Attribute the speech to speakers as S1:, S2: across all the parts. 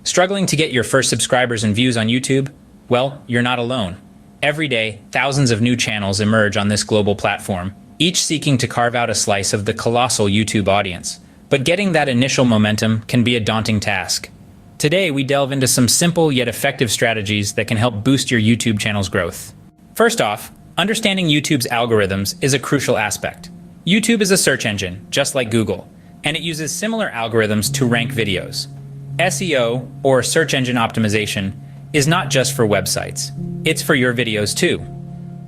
S1: Struggling to get your first subscribers and views on YouTube? Well, you're not alone. Every day, thousands of new channels emerge on this global platform, each seeking to carve out a slice of the colossal YouTube audience. But getting that initial momentum can be a daunting task. Today, we delve into some simple yet effective strategies that can help boost your YouTube channel's growth. First off, understanding YouTube's algorithms is a crucial aspect. YouTube is a search engine, just like Google, and it uses similar algorithms to rank videos. SEO, or search engine optimization, is not just for websites. It's for your videos too.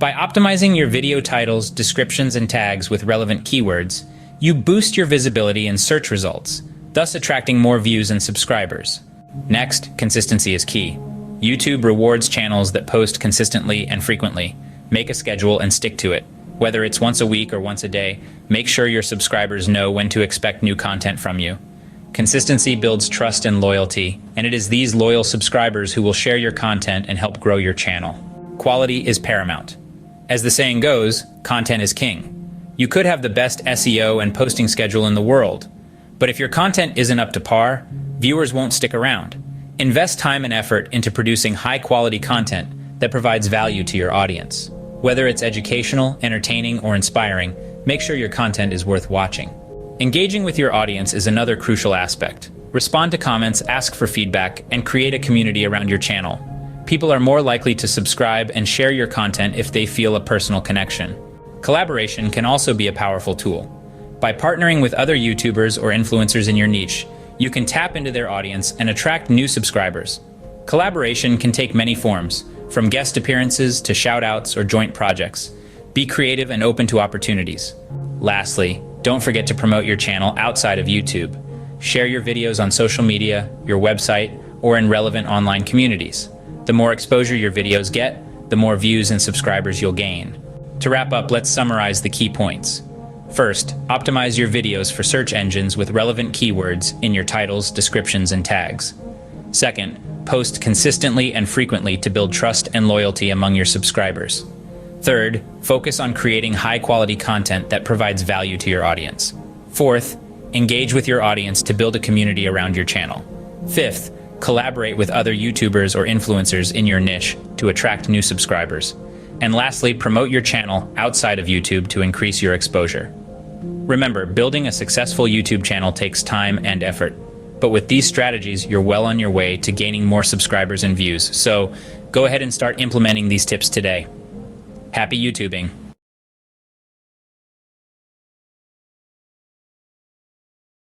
S1: By optimizing your video titles, descriptions, and tags with relevant keywords, you boost your visibility in search results, thus attracting more views and subscribers. Next, consistency is key. YouTube rewards channels that post consistently and frequently. Make a schedule and stick to it. Whether it's once a week or once a day, make sure your subscribers know when to expect new content from you. Consistency builds trust and loyalty, and it is these loyal subscribers who will share your content and help grow your channel. Quality is paramount. As the saying goes, content is king. You could have the best SEO and posting schedule in the world, but if your content isn't up to par, viewers won't stick around. Invest time and effort into producing high-quality content that provides value to your audience. Whether it's educational, entertaining, or inspiring, make sure your content is worth watching. Engaging with your audience is another crucial aspect. Respond to comments, ask for feedback, and create a community around your channel. People are more likely to subscribe and share your content if they feel a personal connection. Collaboration can also be a powerful tool. By partnering with other YouTubers or influencers in your niche, you can tap into their audience and attract new subscribers. Collaboration can take many forms, from guest appearances to shout-outs or joint projects. Be creative and open to opportunities. Lastly, don't forget to promote your channel outside of YouTube. Share your videos on social media, your website, or in relevant online communities. The more exposure your videos get, the more views and subscribers you'll gain. To wrap up, let's summarize the key points. First, optimize your videos for search engines with relevant keywords in your titles, descriptions, and tags. Second, post consistently and frequently to build trust and loyalty among your subscribers. Third, focus on creating high-quality content that provides value to your audience. Fourth, engage with your audience to build a community around your channel. Fifth, collaborate with other YouTubers or influencers in your niche to attract new subscribers. And lastly, promote your channel outside of YouTube to increase your exposure. Remember, building a successful YouTube channel takes time and effort. But with these strategies, you're well on your way to gaining more subscribers and views. So go ahead and start implementing these tips today. Happy YouTubing!